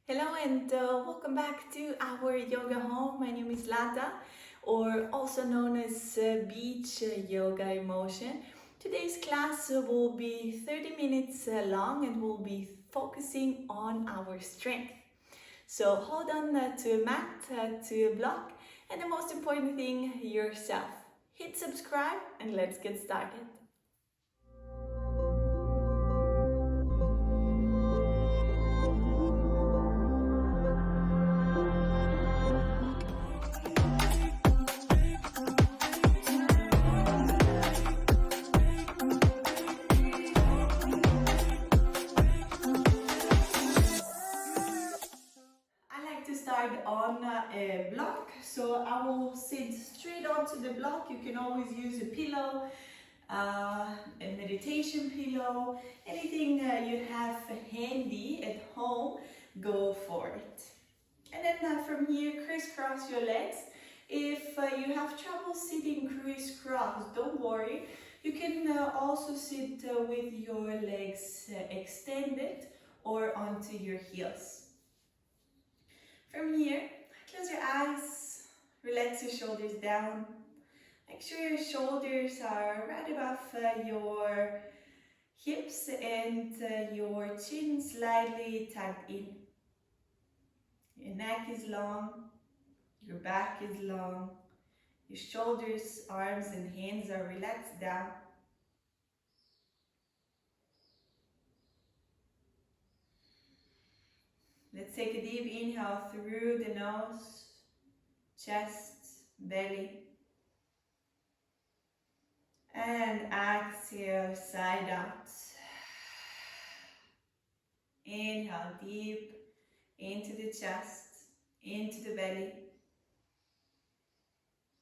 Hello and welcome back to our yoga home. My name is Lata, or also known as beach yoga in motion. Today's class will be 30 minutes long and we'll be focusing on our strength. So hold on to a mat, to a block, and the most important thing, yourself. Hit subscribe and let's get started. Start on a block, so I will sit straight onto the block. You can always use a pillow, a meditation pillow, anything you have handy at home, go for it. And then from here, crisscross your legs. If you have trouble sitting crisscross, don't worry. You can also sit with your legs extended or onto your heels. From here, close your eyes, relax your shoulders down. Make sure your shoulders are right above your hips and your chin slightly tucked in. Your neck is long, your back is long, your shoulders, arms and hands are relaxed down. Let's take a deep inhale through the nose, chest, belly. And exhale, side out. Inhale deep into the chest, into the belly.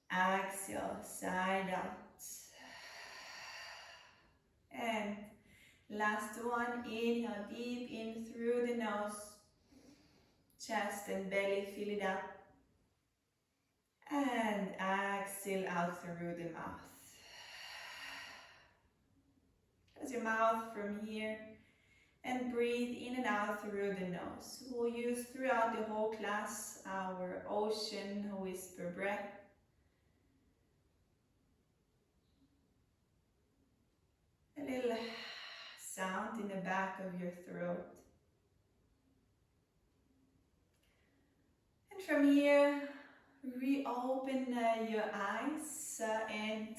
Exhale, side out. And last one, inhale deep in through the nose, chest and belly, fill it up. And exhale out through the mouth. Close your mouth from here and breathe in and out through the nose. We'll use throughout the whole class our ocean whisper breath. A little sound in the back of your throat. And from here, reopen your eyes and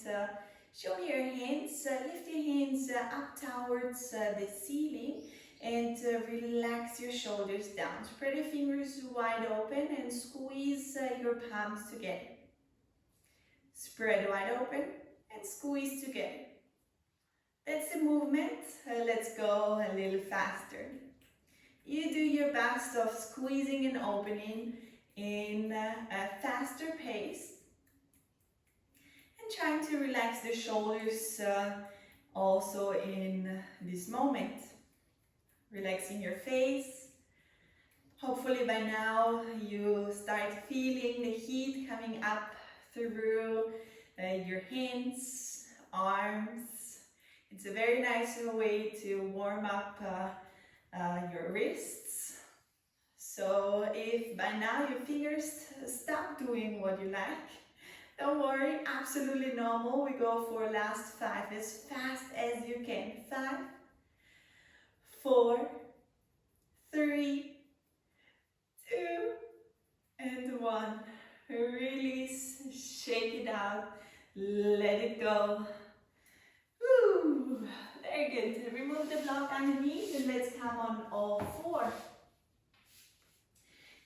show your hands, lift your hands up towards the ceiling and relax your shoulders down. Spread your fingers wide open and squeeze your palms together. Spread wide open and squeeze together. That's the movement. Let's go a little faster. You do your best of squeezing and opening in a faster pace. And trying to relax the shoulders also in this moment. Relaxing your face. Hopefully by now you start feeling the heat coming up through your hands, arms. It's a very nice way to warm up your wrists. So if by now your fingers stop doing what you like, don't worry, absolutely normal. We go for last 5 as fast as you can. 5, 4, 3, 2, and 1. Release, shake it out, let it go. Woo! Very good. Remove the block underneath and let's come on all 4.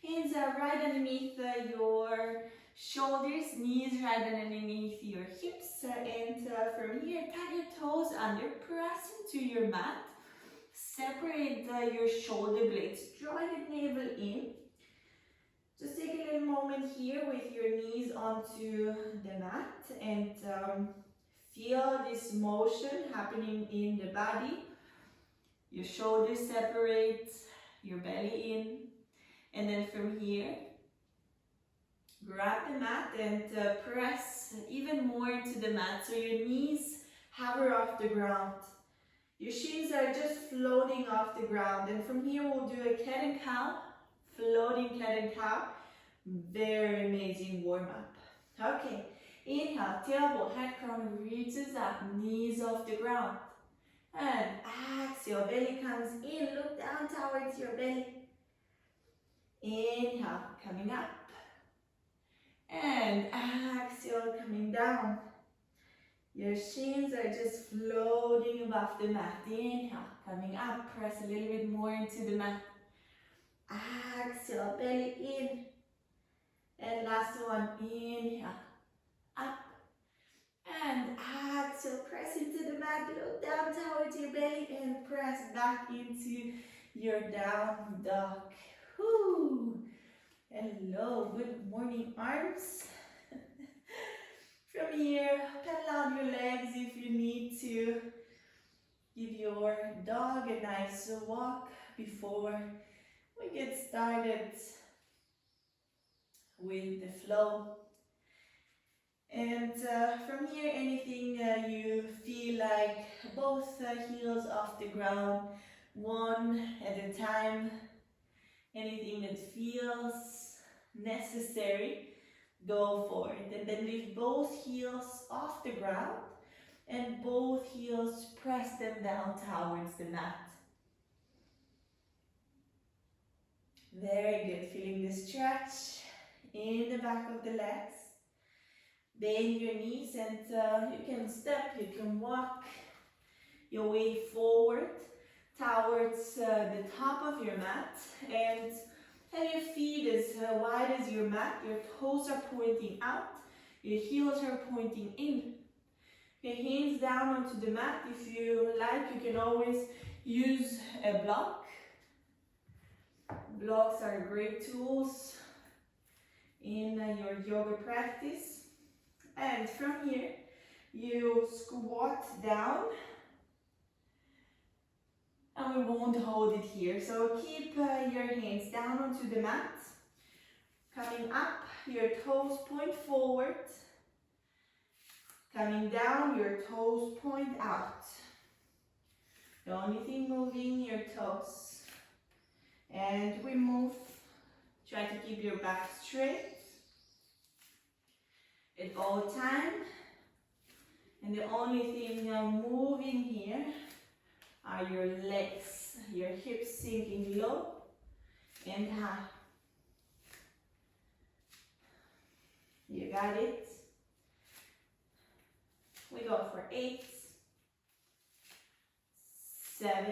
Hands are right underneath your shoulders, knees right underneath your hips, and from here, tap your toes under, press into your mat, separate your shoulder blades, draw the navel in. Just take a little moment here with your knees onto the mat and feel this motion happening in the body. Your shoulders separate, your belly in, and then from here, grab the mat and press even more into the mat so your knees hover off the ground. Your shins are just floating off the ground, and from here we'll do a cat and cow. floating cat and cow. Very amazing warm up. Okay, inhale, tailbone, head crown reaches up, knees off the ground. And exhale, belly comes in, look down towards your belly. Inhale, coming up. And exhale, coming down. Your shins are just floating above the mat. Inhale, coming up, press a little bit more into the mat. Exhale, belly in. And last one, inhale, up. And exhale, press into the mat, look down towards your belly and press back into your down dog. Whoo! Hello, good morning arms. From here, pedal out your legs if you need to. Give your dog a nice walk before we get started with the flow. And from here, anything you feel like, both heels off the ground, one at a time. Anything that feels necessary, go for it. And then lift both heels off the ground and both heels press them down towards the mat. Very good. Feeling the stretch in the back of the legs. Bend your knees and you can step, you can walk your way forward towards the top of your mat, and have your feet as wide as your mat. Your toes are pointing out, your heels are pointing in. Your hands down onto the mat. If you like, you can always use a block. Blocks are great tools in your yoga practice. And from here, you squat down. And we won't hold it here. So keep your hands down onto the mat. Coming up, your toes point forward. Coming down, your toes point out. The only thing moving, your toes. And we move. Try to keep your back straight at all time. And the only thing moving here are your legs, your hips sinking low and high. You got it. We go for 8, 7,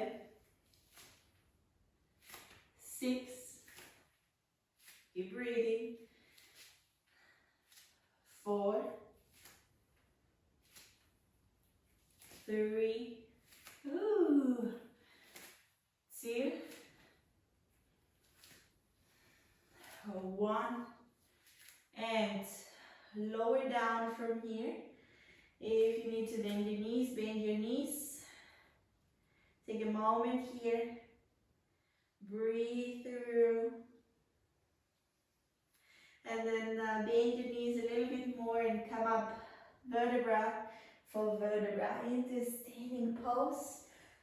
6, keep breathing, 4, 3, 2, 1, and lower down from here. If you need to bend your knees, bend your knees. Take a moment here. Breathe through. And then bend your knees a little bit more and come up vertebra for vertebra into standing pose.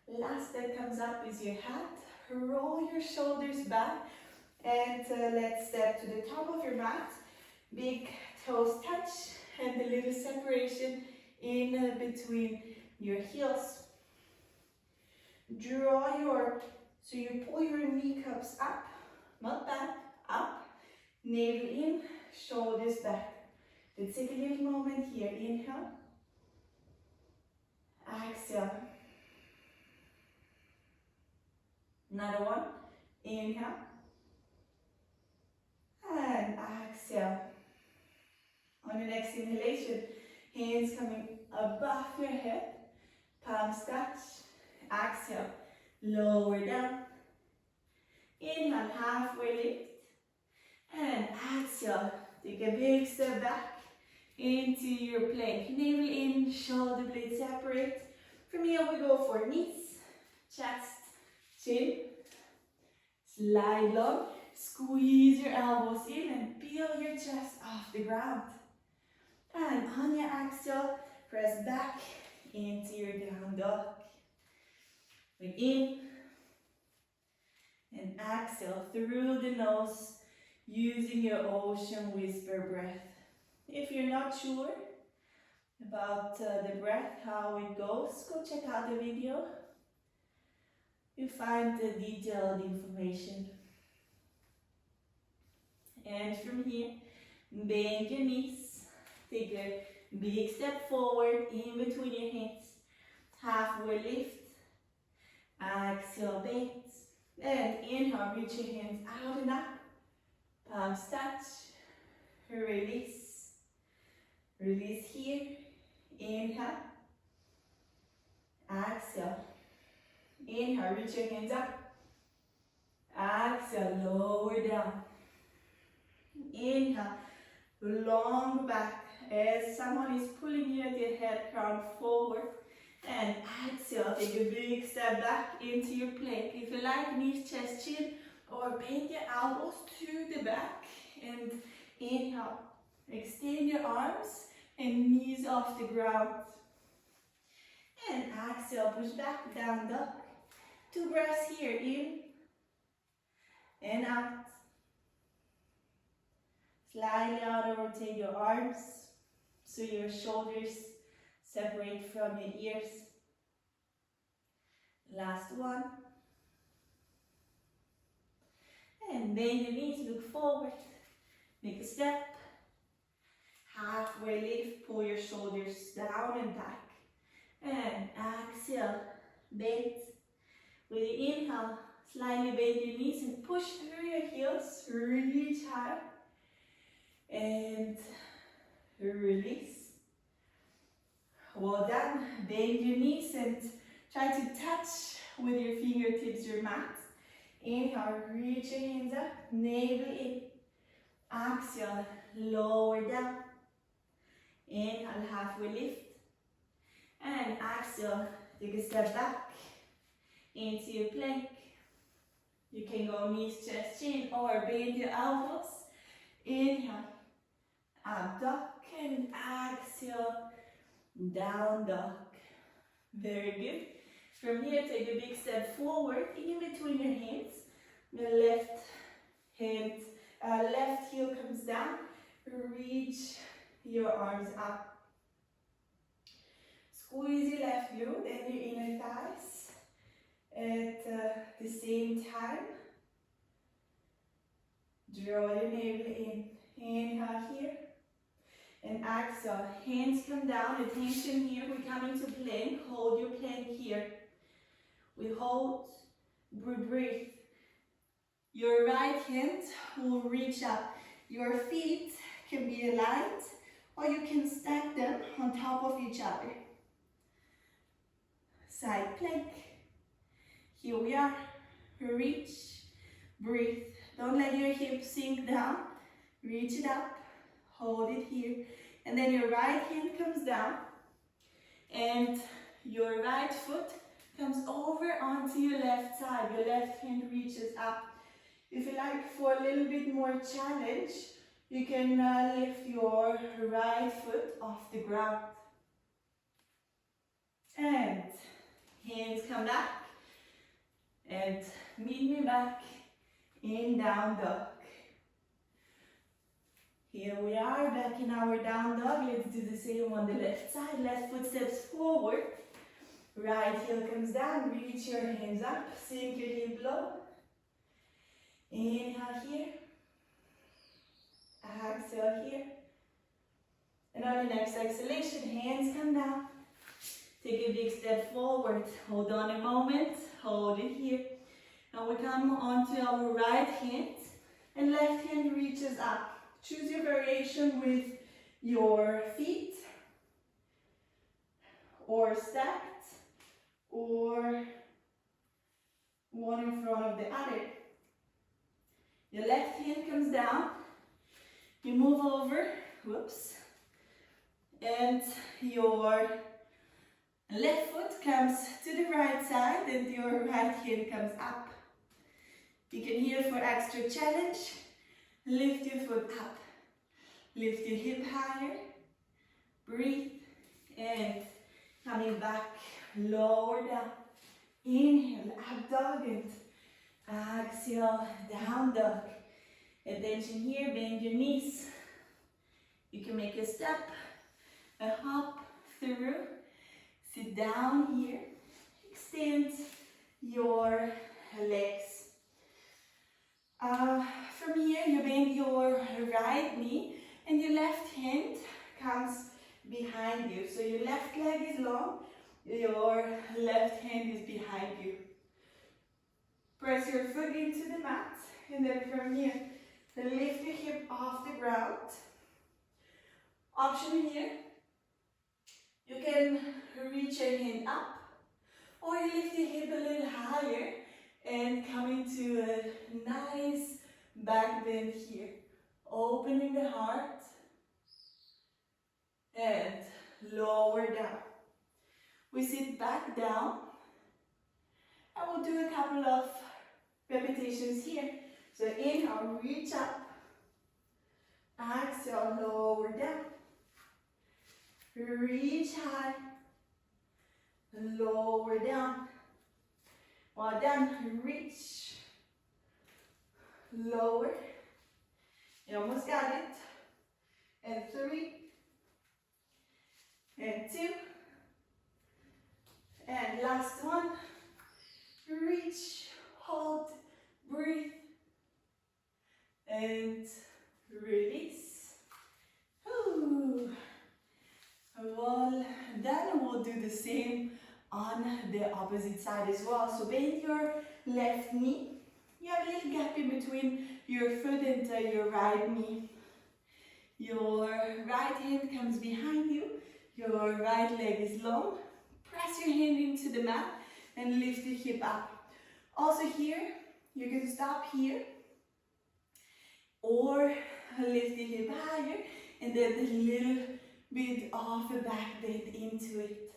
Last that comes up is your hat. Roll your shoulders back and let's step to the top of your mat. Big toes touch and a little separation in between your heels. So you pull your kneecaps up, not back, up, navel in, shoulders back. Let's take a little moment here. Inhale, exhale. Another one. Inhale and exhale. On your next inhalation, hands coming above your head, palms touch. Exhale, lower down. Inhale, halfway lift. And exhale, take a big step back into your plank. Navel in, shoulder blades separate. From here we go for knees, chest, chin. Slide long, squeeze your elbows in and peel your chest off the ground. And on your exhale, press back into your down dog. Breathe in And exhale through the nose using your ocean whisper breath. If you're not sure about the breath, how it goes, go check out the video. You find the detailed information. And from here, bend your knees. Take a big step forward in between your hands. Halfway lift. Exhale, bend. And inhale, reach your hands out and up. Palms touch. Release. Release here. Inhale. Exhale. Inhale, reach your hands up. Exhale, lower down. Inhale, long back as someone is pulling you at your head crown forward. And exhale, take a big step back into your plank. If you like, knees, chest, chin, or bend your elbows to the back. And inhale, extend your arms and knees off the ground. And exhale, push back, down dog. 2 breaths here, in and out. Slightly out, rotate your arms so your shoulders separate from your ears. Last one. And bend your knees, look forward. Make a step. Halfway lift, pull your shoulders down and back. And exhale, bend. With the inhale, slightly bend your knees and push through your heels. Reach high. And release. Well done. Bend your knees and try to touch with your fingertips your mat. Inhale, reach your hands up, navel in. Exhale, lower down. Inhale, halfway lift. And exhale, take a step back into your plank. You can go knees, chest, chin, or bend your elbows. Inhale, up dog, and exhale, down dog. Very good. From here, take a big step forward in between your hands. The left hand, left heel comes down. Reach your arms up. Squeeze your left glute and your inner thighs at the same time. Draw your navel in. Inhale here. And exhale. Hands come down. Attention here. We come into plank. Hold your plank here. We hold. We breathe. Your right hand will reach up. Your feet can be aligned, or you can stack them on top of each other. Side plank. Here we are. Reach. Breathe. Don't let your hips sink down. Reach it up. Hold it here. And then your right hand comes down. And your right foot comes over onto your left side. Your left hand reaches up. If you like, for a little bit more challenge, you can lift your right foot off the ground. And hands come back. And meet me back in down dog. Here we are, back in our down dog. Let's do the same on the left side. Left foot steps forward. Right heel comes down. Reach your hands up. Sink your hip low. Inhale here. Exhale here. And on the next exhalation, hands come down. Take a big step forward. Hold on a moment. Hold it here. Now we come onto our right hand. And left hand reaches up. Choose your variation with your feet. Or stacked. Or one in front of the other. Your left hand comes down. You move over. Whoops. And your left foot comes to the right side and your right hand comes up. You can here for extra challenge, lift your foot up. Lift your hip higher. Breathe. And coming back, lower down. Inhale, up dog and Exhale, down dog. Attention here, bend your knees. You can make a step, a hop through. Sit down here. Extend your legs. From here, you bend your right knee and your left hand comes behind you. So your left leg is long, your left hand is behind you. Press your foot into the mat, and then from here, lift your hip off the ground. Option here, you can reach your hand up, or you lift your hip a little higher and come into a nice back bend here. Opening the heart and lower down. We sit back down. I will do a couple of repetitions here. So inhale, reach up. Exhale, lower down. Reach high. Lower down. While done, reach. Lower. You almost got it. And 3. And 2. And last one. Reach, hold, breathe, and release. Ooh. Well done. We'll do the same on the opposite side as well. So bend your left knee. You have a little gap in between your foot and your right knee. Your right hand comes behind you. Your right leg is long. Press your hand into the mat and lift the hip up. Also here, you can stop here or lift the hip higher and then a little bit of a back bend into it.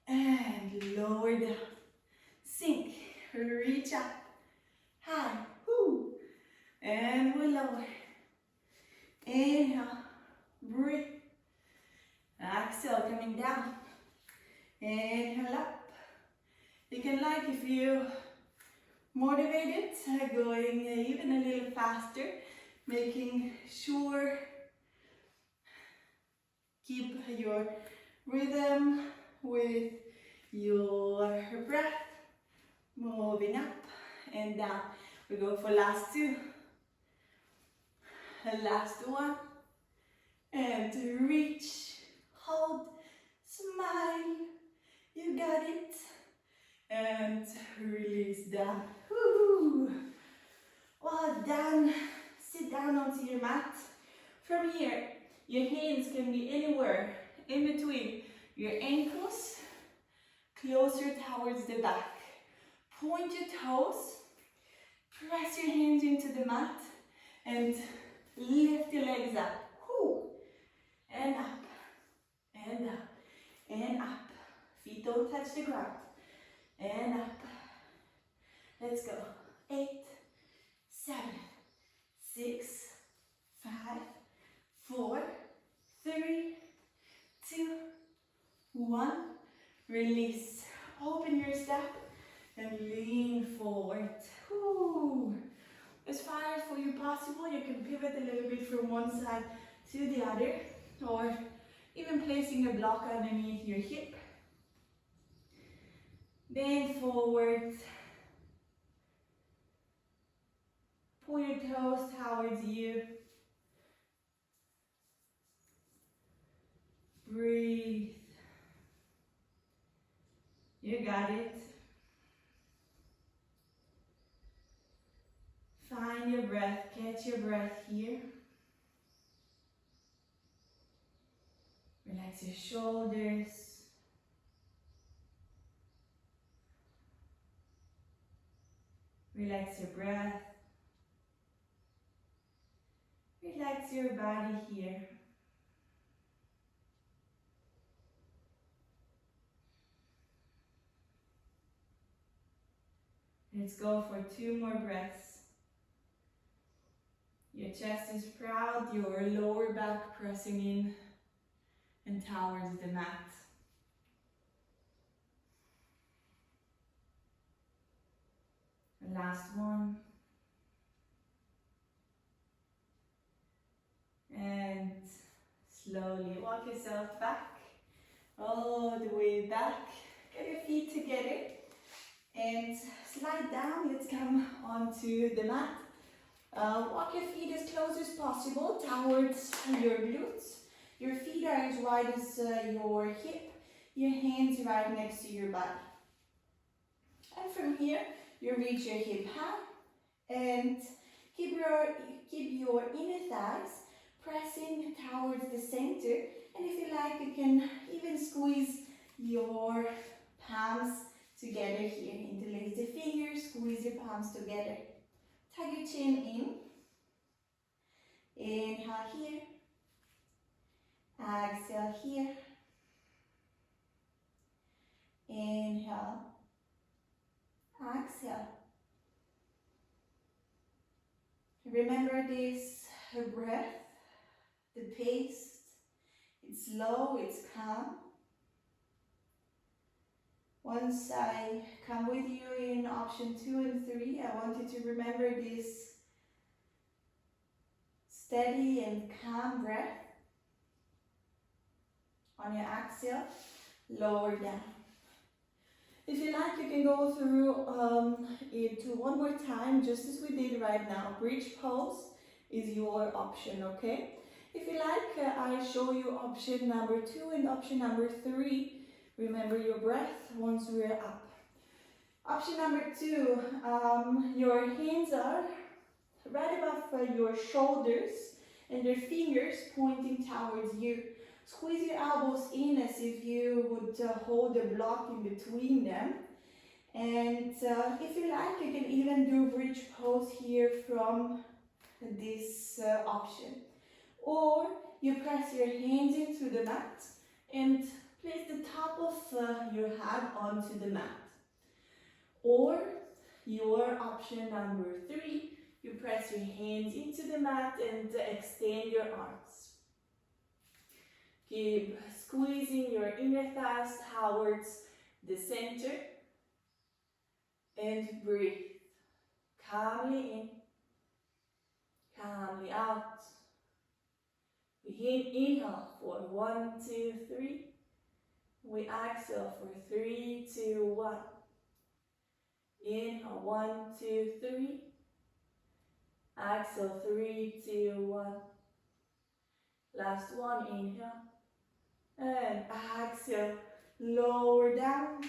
And lower down. Sink. Reach up. High. Woo. And we lower. Inhale. Breathe. Exhale, coming down. Inhale up. You can, like, if you motivated, going even a little faster, making sure keep your rhythm with your breath, moving up and down. We go for last 2. Last one. And reach, hold, smile. You got it. And release down. Woo. Well done. Sit down onto your mat. From here, your hands can be anywhere in between your ankles, closer towards the back. Point your toes, press your hands into the mat, and lift your legs up. Woo. And up, and up, and up. Feet don't touch the ground. And up. Let's go. 8, 7, 6, 5, 4, 3, 2, 1. Release. Open your step and lean forward. Woo. As far as for you possible, you can pivot a little bit from one side to the other, or even placing a block underneath your hip. Bend forward. Pull your toes towards you. Breathe. You got it. Find your breath. Catch your breath here. Relax your shoulders. Relax your breath. Relax your body here. Let's go for 2 more breaths. Your chest is proud, your lower back pressing in and towards the mat. Last one. And slowly walk yourself back, all the way back. Get your feet together and slide down. Let's come onto the mat. Walk your feet as close as possible towards your glutes. Your feet are as wide as your hip. Your hands right next to your body. And from here, you reach your hip high and keep your inner thighs pressing towards the center. And if you like, you can even squeeze your palms together here. Interlace the fingers, squeeze your palms together. Tuck your chin in. Inhale here. Exhale here. Inhale. Exhale. Remember this breath, the pace. It's slow, it's calm. Once I come with you in option 2 and 3, I want you to remember this steady and calm breath. On your exhale, lower down. If you like, you can go through it one more time, just as we did right now. Bridge pose is your option, okay? If you like, I show you option number 2 and option number 3. Remember your breath once we're up. Option number 2, your hands are right above your shoulders and your fingers pointing towards you. Squeeze your elbows in as if you would hold a block in between them. And if you like, you can even do bridge pose here from this option. Or you press your hands into the mat and place the top of your head onto the mat. Or your option number 3, you press your hands into the mat and extend your arms. Keep squeezing your inner thighs towards the center and breathe. Calmly in, calmly out. We inhale for 1, 2, 3. We exhale for 3, 2, 1. Inhale 1, 2, 3. Exhale 3, 2, 1. Last one, inhale. And exhale, lower down.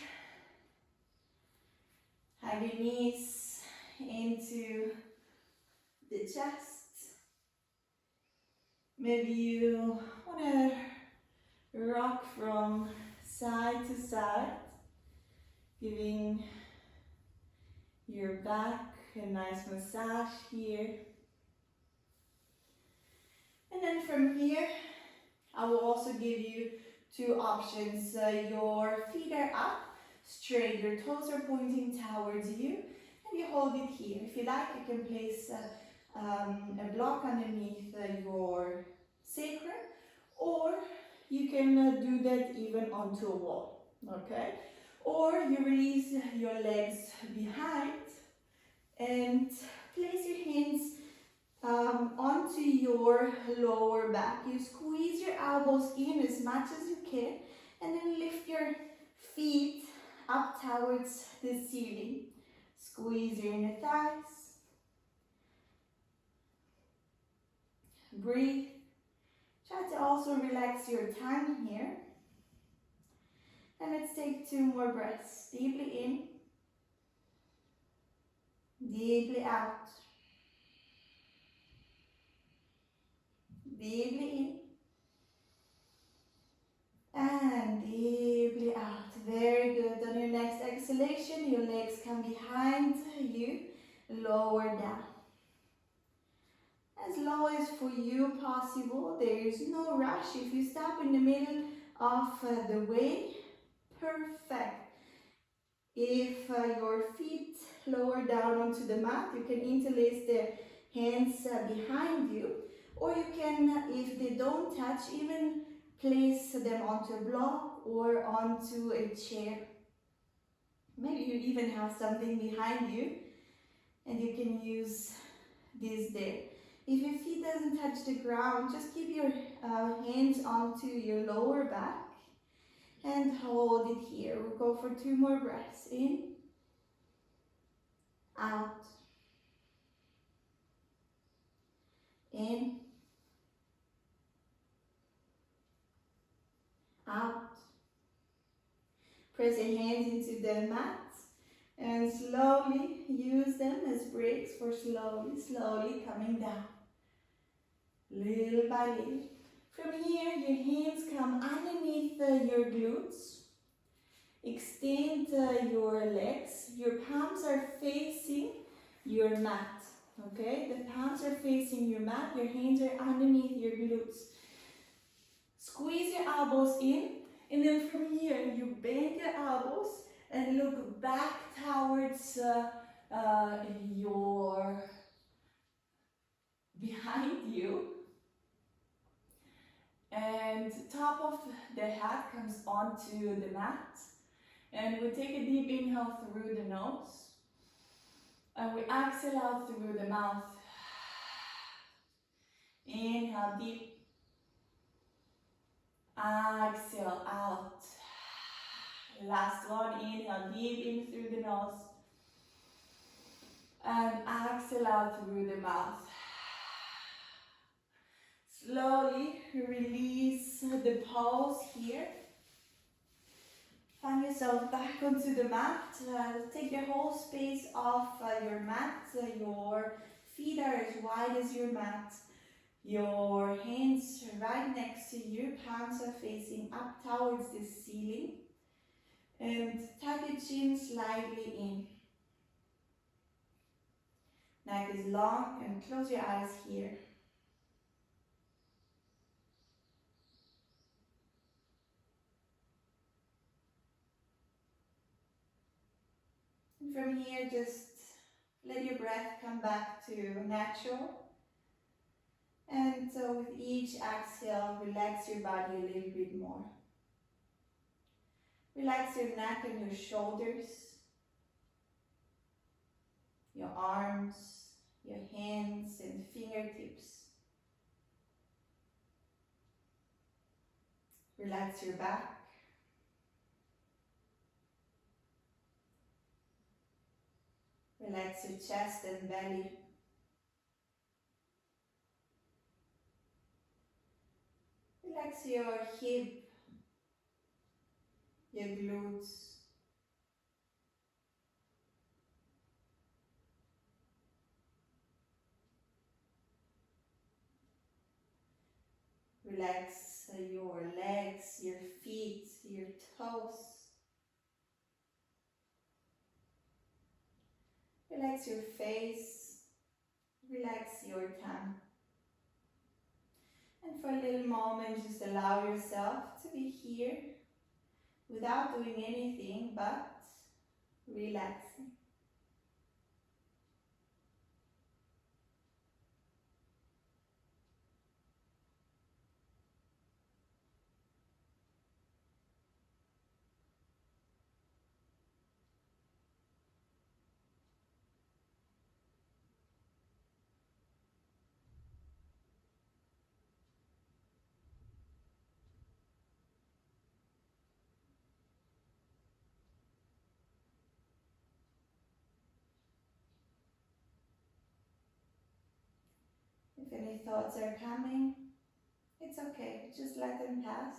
Hug your knees into the chest. Maybe you want to rock from side to side, giving your back a nice massage here. And then from here, I will also give you 2 options. Your feet are up, straight, your toes are pointing towards you, and you hold it here. If you like, you can place a block underneath your sacrum, or you can do that even onto a wall, okay? Or you release your legs behind and place your hands onto your lower back. You squeeze your elbows in as much as you can and then lift your feet up towards the ceiling. Squeeze your inner thighs. Breathe. Try to also relax your tongue here. And let's take 2 more breaths. Deeply in. Deeply out. Deeply in and deeply out. Very good. On your next exhalation, your legs come behind you, lower down. As low as for you possible. There is no rush. If you stop in the middle of the way, perfect. If your feet lower down onto the mat, you can interlace the hands behind you. Or you can, if they don't touch, even place them onto a block or onto a chair. Maybe you even have something behind you and you can use this there. If your feet doesn't touch the ground, just keep your hands onto your lower back and hold it here. We'll go for 2 more breaths. In, out, in, out. Press your hands into the mat and slowly use them as brakes for slowly coming down. Little by little. From here, your hands come underneath your glutes. Extend your legs. Your palms are facing your mat. Okay, the palms are facing your mat. Your hands are underneath your glutes. Squeeze your elbows in, and then from here, you bend your elbows and look back towards your behind you. And top of the head comes onto the mat. And we take a deep inhale through the nose. And we exhale out through the mouth. Inhale deep. Exhale out. Last one, inhale deep in through the nose. And exhale out through the mouth. Slowly release the pose here. Find yourself back onto the mat. Take the whole space off your mat. Your feet are as wide as your mat. Your hands right next to you. Palms are facing up towards the ceiling. And tuck your chin slightly in. Neck is long and close your eyes here. And from here, just let your breath come back to natural. And so with each exhale, relax your body a little bit more. Relax your neck and your shoulders, your arms, your hands and fingertips. Relax your back. Relax your chest and belly. Relax your hip, your glutes. Relax your legs, your feet, your toes. Relax your face. Relax your tongue. And for a little moment, just allow yourself to be here without doing anything but relaxing. If any thoughts are coming, it's okay, just let them pass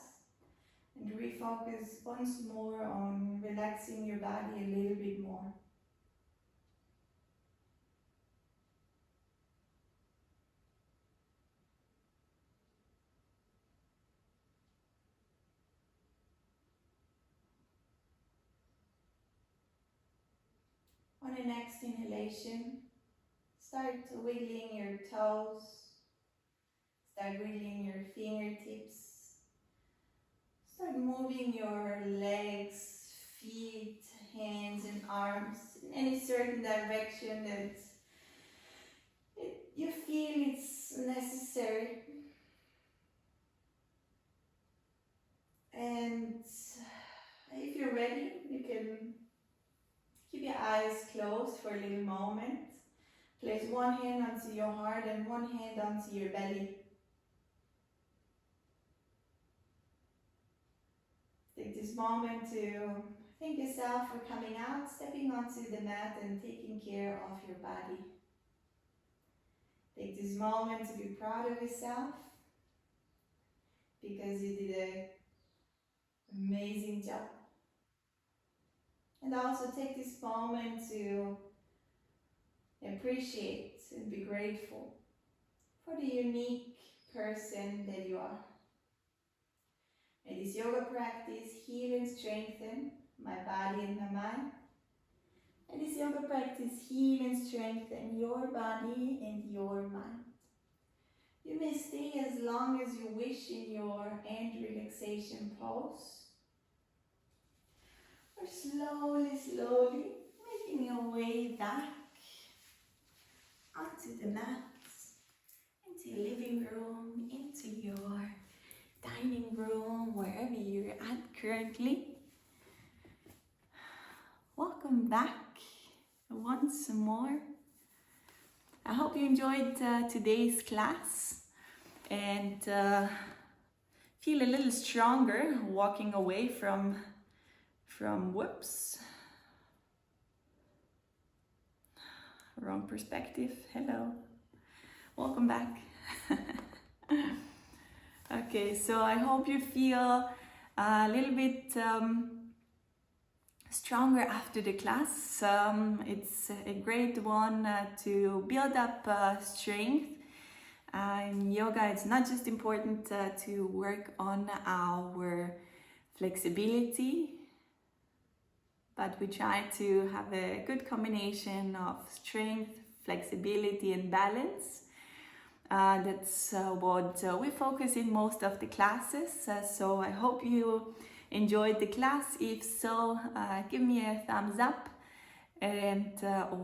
and refocus once more on relaxing your body a little bit more. On the next inhalation, start wiggling your toes, start wiggling your fingertips, start moving your legs, feet, hands and arms in any certain direction that you feel it's necessary. And if you're ready, you can keep your eyes closed for a little moment Place one hand onto your heart and one hand onto your belly. Take this moment to thank yourself for coming out, stepping onto the mat and taking care of your body. Take this moment to be proud of yourself because you did an amazing job. And also take this moment to appreciate and be grateful for the unique person that you are. May this yoga practice heal and strengthen my body and my mind. May this yoga practice heal and strengthen your body and your mind. You may stay as long as you wish in your end relaxation pose. Or slowly making your way back onto the mat, into your living room, into your dining room, wherever you're at currently. Welcome back once more. I hope you enjoyed today's class and feel a little stronger walking away from whoops, wrong perspective. Hello, welcome back. Okay, so I hope you feel a little bit stronger after the class. It's a great one to build up strength. In yoga, it's not just important to work on our flexibility, but we try to have a good combination of strength, flexibility and balance. That's what we focus in most of the classes. So I hope you enjoyed the class. If so, give me a thumbs up and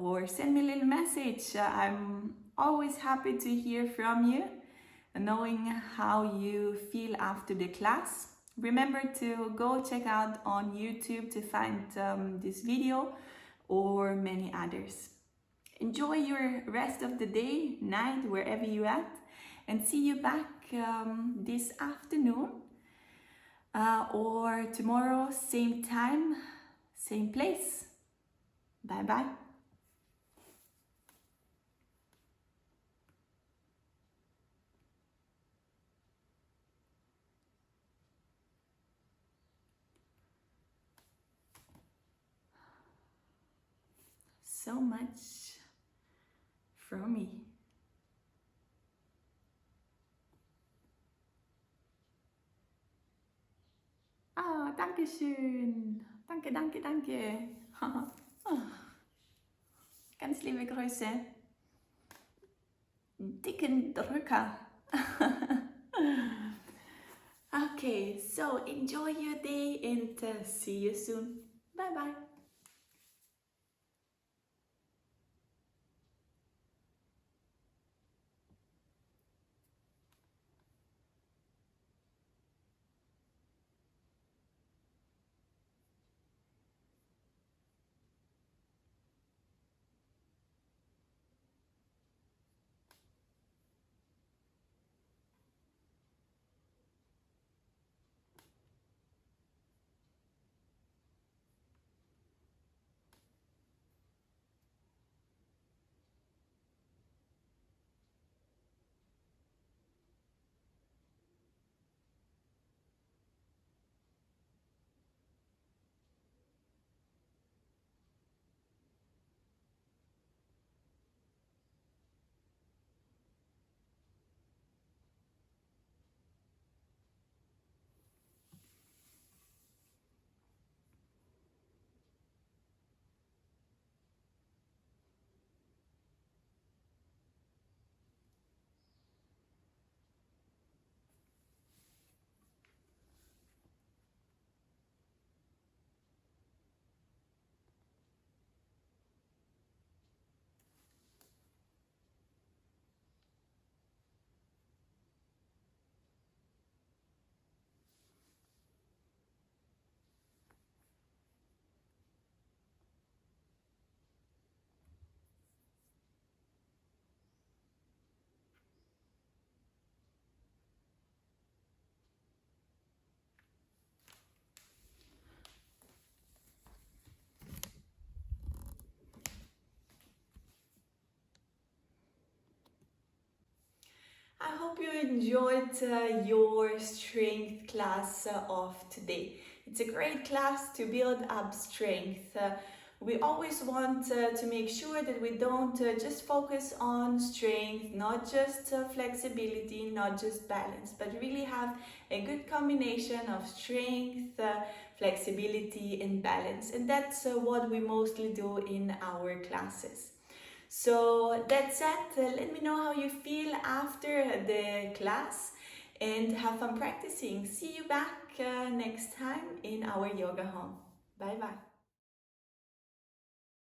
or send me a little message. I'm always happy to hear from you, knowing how you feel after the class. Remember to go check out on YouTube to find this video or many others. Enjoy your rest of the day, night, wherever you're at, and see you back this afternoon or tomorrow, same time, same place. Bye bye. So much from me. Ah, danke schön. Danke, danke, danke. Ganz liebe Grüße. Dicken Drücker. Okay, so enjoy your day and see you soon. Bye bye. you enjoyed your strength class of today. It's a great class to build up strength. We always want to make sure that we don't just focus on strength, not just flexibility, not just balance, but really have a good combination of strength, flexibility and balance. And that's what we mostly do in our classes. So that's it. Let me know how you feel after the class and have fun practicing. See you back next time in our yoga home. Bye bye.